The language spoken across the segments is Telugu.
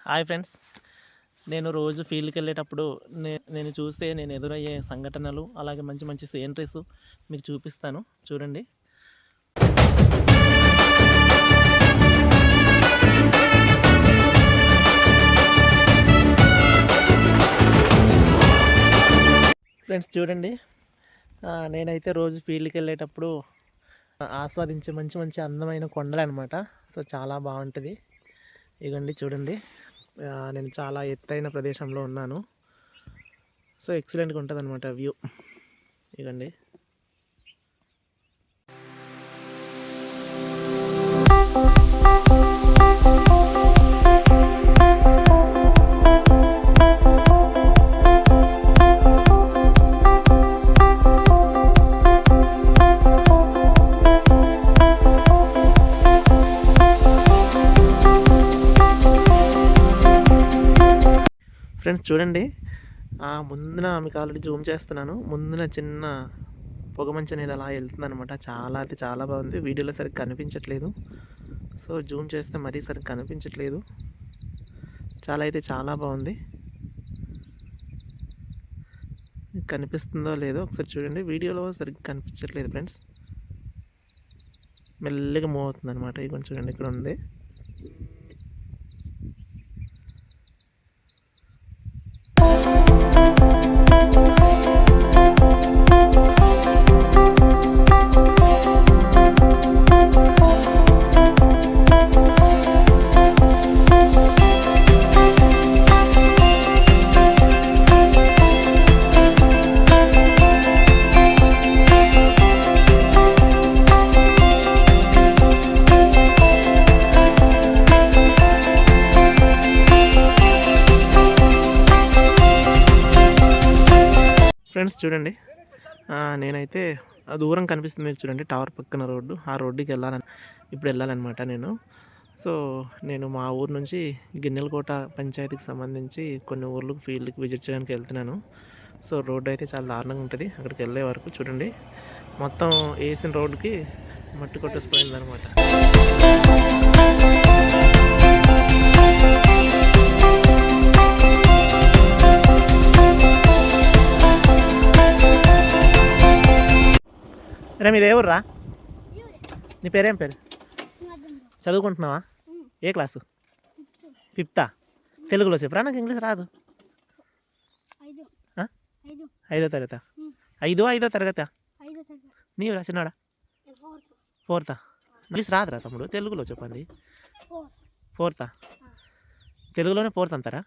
హాయ్ ఫ్రెండ్స్, నేను రోజు ఫీల్డ్కి వెళ్ళేటప్పుడు నేను చూస్తే నేను ఎదురయ్యే సంఘటనలు అలాగే మంచి మంచి సీనరీస్ మీకు చూపిస్తాను. చూడండి. ఫ్రెండ్స్ చూడండి, నేనైతే రోజు ఫీల్డ్కి వెళ్ళేటప్పుడు ఆస్వాదించే మంచి మంచి అందమైన కొండలు అనమాట. సో చాలా బాగుంటుంది. ఇగండి చూడండి, నేను చాలా ఎత్తైన ప్రదేశంలో ఉన్నాను. సో ఎక్సలెంట్గా ఉంటుంది అనమాట వ్యూ. ఇగండి. ఫ్రెండ్స్ చూడండి, ముందున మీకు ఆల్రెడీ జూమ్ చేస్తున్నాను. ముందున చిన్న పొగమంచు అనేది అలా వెళ్తుంది అనమాట. చాలా అయితే చాలా బాగుంది. వీడియోలో సరిగ్గా కనిపించట్లేదు. సో జూమ్ చేస్తే మరీ సరిగ్గా కనిపించట్లేదు. చాలా అయితే చాలా బాగుంది. కనిపిస్తుందో లేదో ఒకసారి చూడండి. వీడియోలో సరిగ్గా కనిపించట్లేదు ఫ్రెండ్స్. మెల్లగా మూవ్ అవుతుంది అనమాట. ఇక చూడండి, ఇక్కడ ఉంది. ఫ్రెండ్స్ చూడండి, నేనైతే దూరం కనిపిస్తుంది చూడండి, టవర్ పక్కన రోడ్డు. ఆ రోడ్డుకి వెళ్ళాలన్నమాట నేను. సో నేను మా ఊరు నుంచి గిన్నెలకోట పంచాయతీకి సంబంధించి కొన్ని ఊర్లకు ఫీల్డ్కి విజిట్ చేయడానికి వెళ్తున్నాను. సో రోడ్డు అయితే చాలా దారుణంగా ఉంటుంది. అక్కడికి వెళ్ళే వరకు చూడండి, మొత్తం వేసిన రోడ్డుకి మట్టి కొట్టేసిపోయిందనమాట. రే మీది ఏ ఊర్రా? నీ పేరేం పేరు? చదువుకుంటున్నావా? ఏ క్లాసు? 5th? తెలుగులో చెప్పరా, నాకు ఇంగ్లీష్ రాదు. 5వ తరగతి? 5వ తరగతి? నీవు చిన్నాడా? 4th? ఇంగ్లీష్ రాదురా తమ్ముడు, తెలుగులో చెప్పండి. 4th? తెలుగులోనే 4th అంటారా?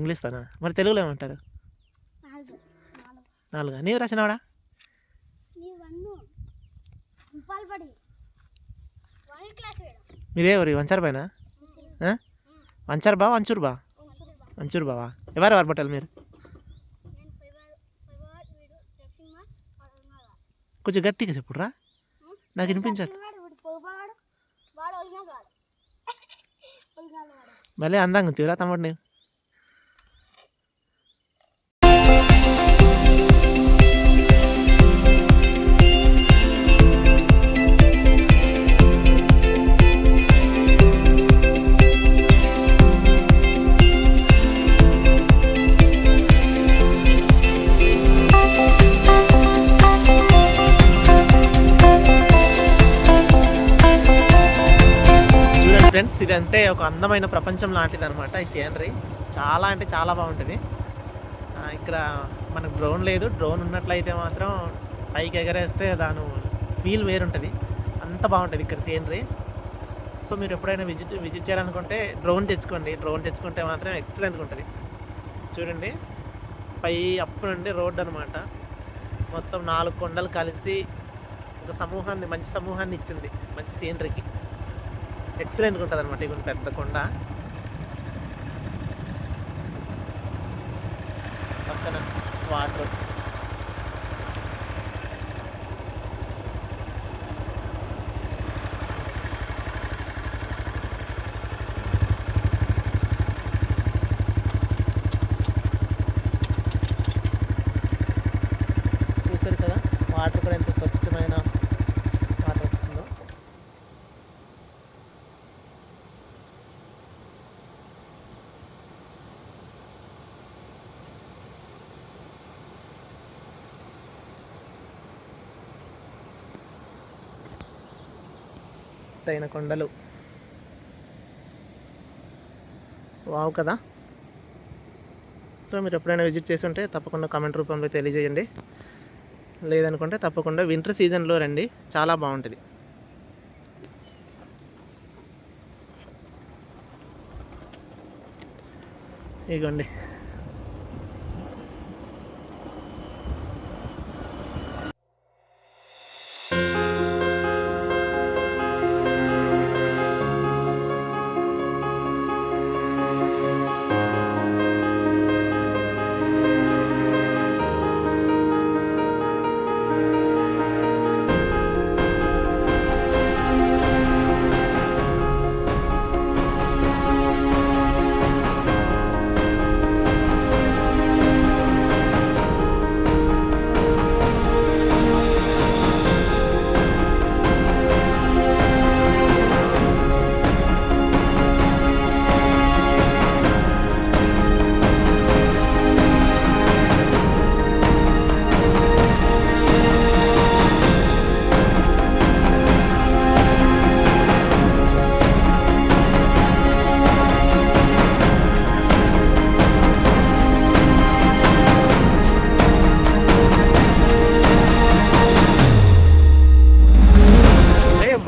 ఇంగ్లీష్ తానా? మరి తెలుగులో ఏమంటారు? 4. నీవు రాసినవాడా? మీదే ఊరి? వంచర్ బానా? వంచర్ బా వంచూరు బా? వంచూరు బావా. ఎవరు పట్టాలి మీరు? కొంచెం గట్టిగా చెప్పురా, నాకు వినిపించాలి. మళ్ళీ అందంగా తీరా తమ్ముడు నేను. ఫ్రెండ్స్ ఇదంటే ఒక అందమైన ప్రపంచం లాంటిది అనమాట. ఈ సీనరీ చాలా అంటే చాలా బాగుంటుంది. ఇక్కడ మనకు డ్రోన్ లేదు. డ్రోన్ ఉన్నట్లయితే మాత్రం పైకి ఎగరేస్తే దాని ఫీల్ వేరుంటుంది. అంత బాగుంటుంది ఇక్కడ సీనరీ. సో మీరు ఎప్పుడైనా విజిట్ చేయాలనుకుంటే డ్రోన్ తెచ్చుకోండి. డ్రోన్ తెచ్చుకుంటే మాత్రం ఎక్సలెంట్గా ఉంటుంది. చూడండి, పై అప్పు నుండి రోడ్డు అనమాట. మొత్తం 4 కొండలు కలిసి ఒక మంచి సమూహాన్ని ఇచ్చింది మంచి సీనరీకి. ఎక్సలెంట్గా ఉంటుంది అనమాట. ఇక పెద్ద కొండ పక్కన వాటర్. చూసారు కదా, వాటర్ కూడా ఎంత స్వచ్ఛమైన వాటర్ వస్తుందో. ఎత్తైన కొండలు. వావ్ కదా. సో మీరు ఎప్పుడైనా విజిట్ చేసి ఉంటే తప్పకుండా కామెంట్ రూపంలో తెలియజేయండి. లేదనుకుంటే తప్పకుండా వింటర్ సీజన్లో రండి, చాలా బాగుంటుంది. ఇగోండి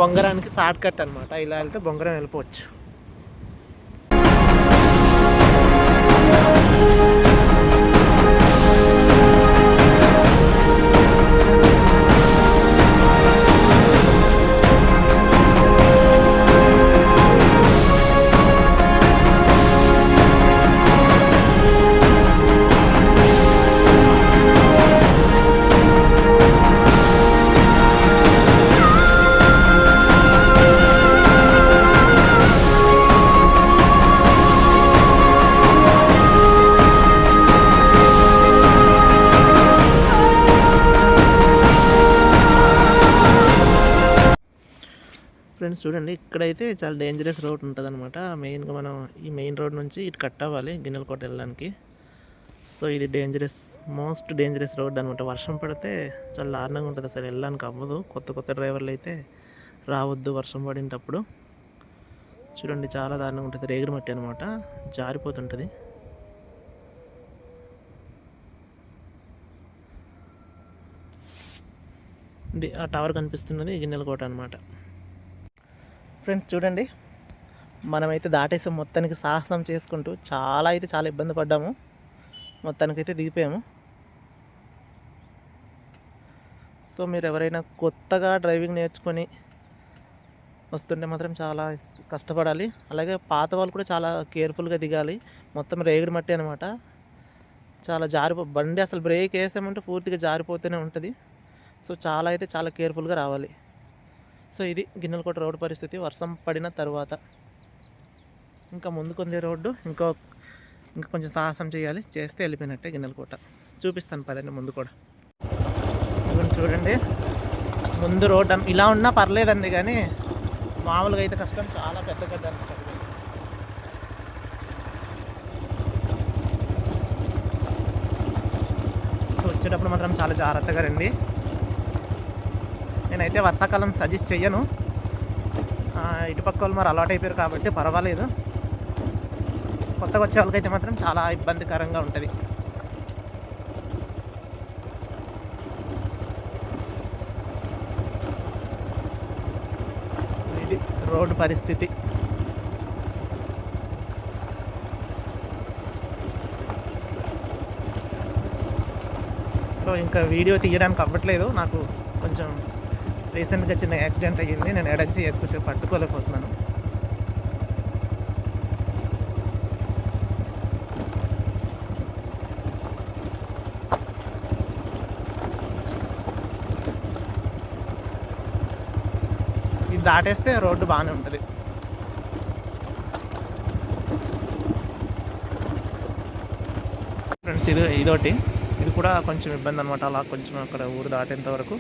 బొంగరానికి షార్ట్ కట్ అనమాట. ఇలా వెళ్తే బొంగరం వెళ్ళిపోవచ్చు. ఫ్రెండ్స్ చూడండి, ఇక్కడైతే చాలా డేంజరస్ రోడ్ ఉంటుంది అనమాట. మెయిన్గా మనం ఈ మెయిన్ రోడ్ నుంచి ఇటు కట్ అవ్వాలి గిన్నెలకోట వెళ్ళడానికి. సో ఇది మోస్ట్ డేంజరస్ రోడ్ అనమాట. వర్షం పడితే చాలా దారుణంగా ఉంటుంది, అసలు వెళ్ళడానికి అవ్వదు. కొత్త డ్రైవర్లు అయితే రావద్దు వర్షం పడినప్పుడు. చూడండి చాలా దారుణంగా ఉంటుంది, రేగిడి మట్టి అనమాట, జారిపోతుంటుంది. ఆ టవర్ కనిపిస్తున్నది గిన్నెలకోట అనమాట. ఫ్రెండ్స్ చూడండి, మనమైతే దాటేసాం. మొత్తానికి సాహసం చేసుకుంటూ చాలా ఇబ్బంది పడ్డాము. మొత్తానికైతే దిగిపోయాము. సో మీరు ఎవరైనా కొత్తగా డ్రైవింగ్ నేర్చుకొని వస్తుంటే మాత్రం చాలా కష్టపడాలి. అలాగే పాత వాళ్ళు కూడా చాలా కేర్ఫుల్గా దిగాలి. మొత్తం రేగిడి మట్టి అనమాట, చాలా బండి అసలు బ్రేక్ వేసామంటే పూర్తిగా జారిపోతూనే ఉంటుంది. సో చాలా కేర్ఫుల్గా రావాలి. సో ఇది గిన్నెలకోట రోడ్డు పరిస్థితి వర్షం పడిన తర్వాత. ఇంకా ముందుకుంది రోడ్డు, ఇంకా కొంచెం సాహసం చేయాలి, చేస్తే వెళ్ళిపోయినట్టే గిన్నెలకోట. చూపిస్తాను పదండి ముందు కూడా. చూడండి ముందు రోడ్డు ఇలా ఉన్నా పర్లేదండి, కానీ మామూలుగా అయితే కష్టం, చాలా పెద్ద అనిపిస్తుంది. సో వచ్చేటప్పుడు మాత్రం చాలా జాగ్రత్తగా రండి. నేనైతే వర్షాకాలం సజెస్ట్ చెయ్యను, ఇటుపక్క వాళ్ళు మరి అలవాటు అయిపోయారు కాబట్టి పర్వాలేదు. కొత్తగా వచ్చే వాళ్ళకైతే మాత్రం చాలా ఇబ్బందికరంగా ఉంటుంది. ఇది రోడ్డు పరిస్థితి. సో ఇంకా వీడియో తీయడానికి అవ్వట్లేదు నాకు, కొంచెం రీసెంట్గా చిన్న యాక్సిడెంట్ అయ్యింది. నేను ఎడంచి ఎక్కువసేపు పట్టుకోలేకపోతున్నాను. ఇది దాటేస్తే రోడ్డు బాగానే ఉంటుంది. ఫ్రెండ్స్ ఇదొకటి, ఇది కూడా కొంచెం ఇబ్బంది అనమాట. అలా కొంచెం అక్కడ ఊరు దాటేంత వరకు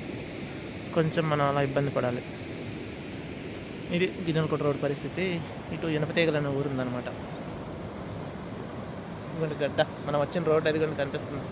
కొంచెం మనం అలా ఇబ్బంది పడాలి. ఇది గిన్నెలకోట రోడ్డు పరిస్థితి. ఇటు ఇనపతీగలు అనే ఊరు ఉందన్నమాట. ఇదిగోండి గడ్డ, మనం వచ్చిన రోడ్డు అది కూడా కనిపిస్తుంది.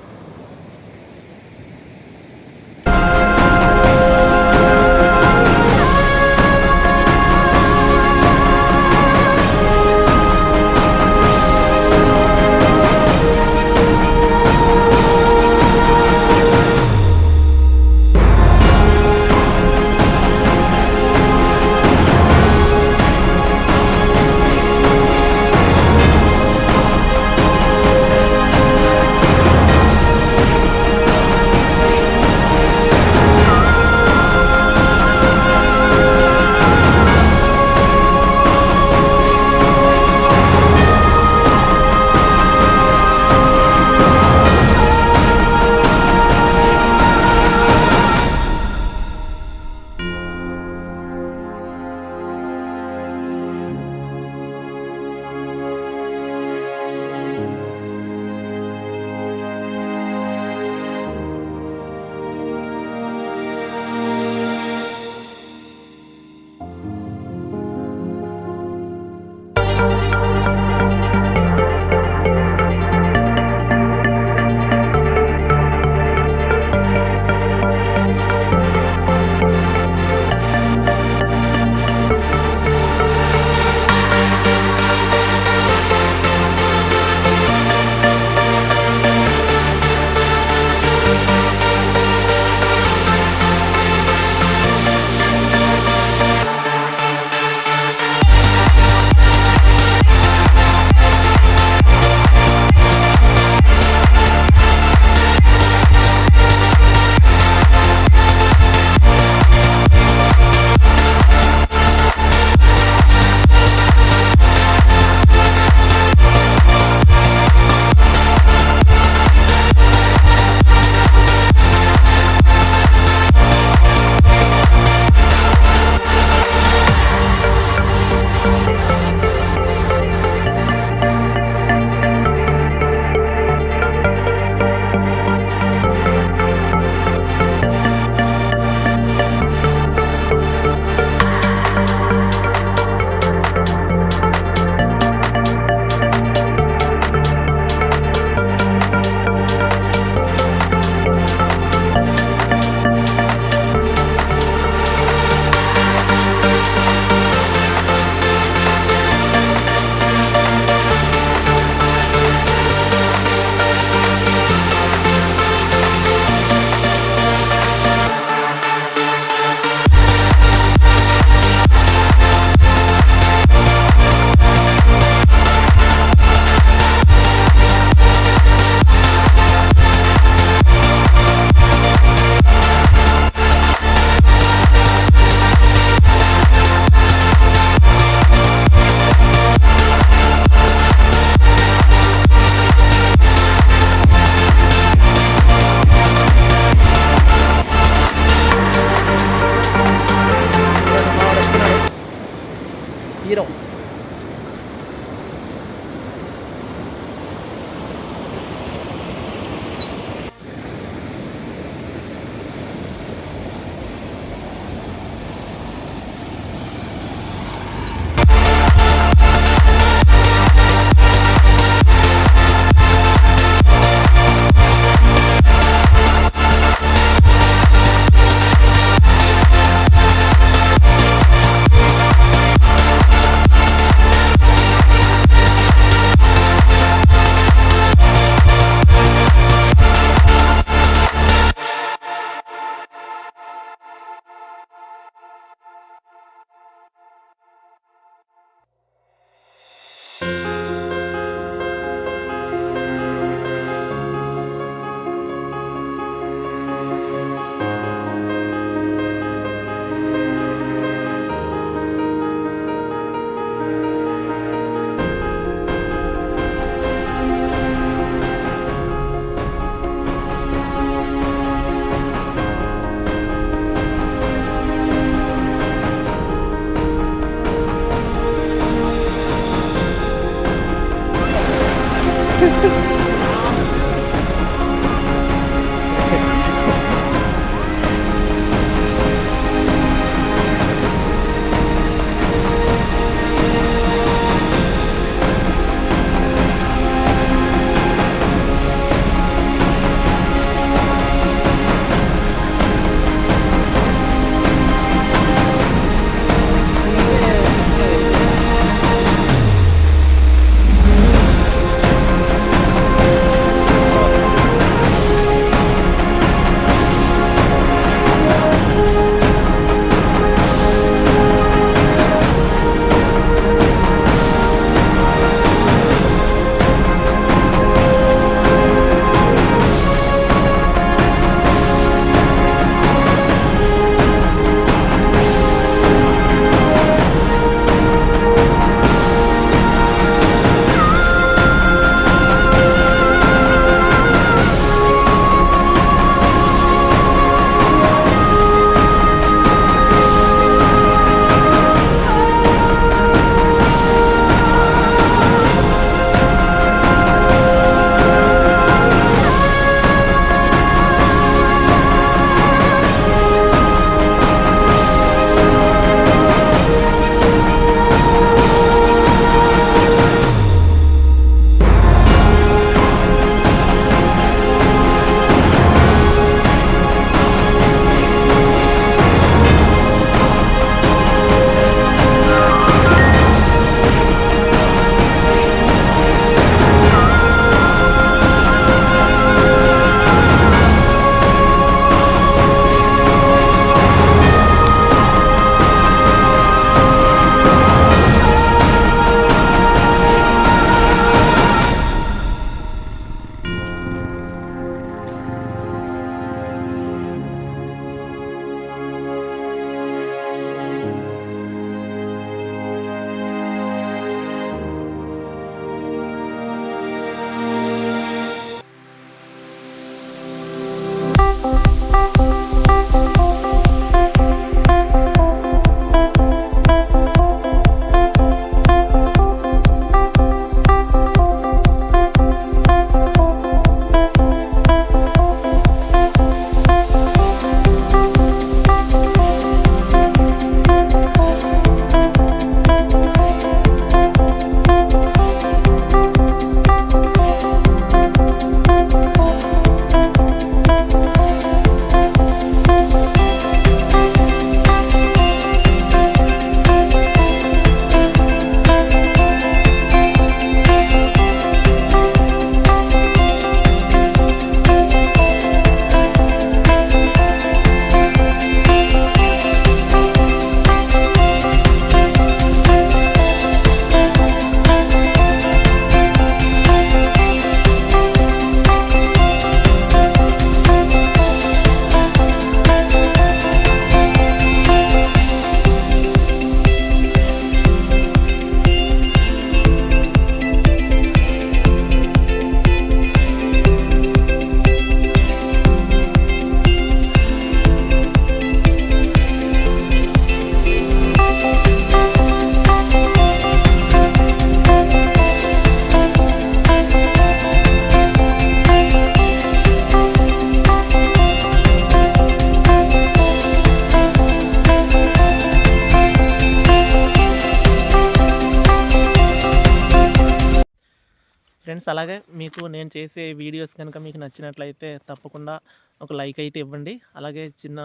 ఫ్రెండ్స్ అలాగే మీకు నేను చేసే వీడియోస్ కనుక మీకు నచ్చినట్లయితే తప్పకుండా ఒక లైక్ అయితే ఇవ్వండి. అలాగే చిన్న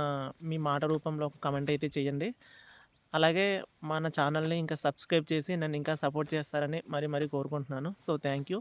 మీ మాట రూపంలో ఒక కామెంట్ అయితే చేయండి. అలాగే మన ఛానల్ని ఇంకా సబ్స్క్రైబ్ చేసి నన్ను ఇంకా సపోర్ట్ చేస్తారని మరీ కోరుకుంటున్నాను. So thank you.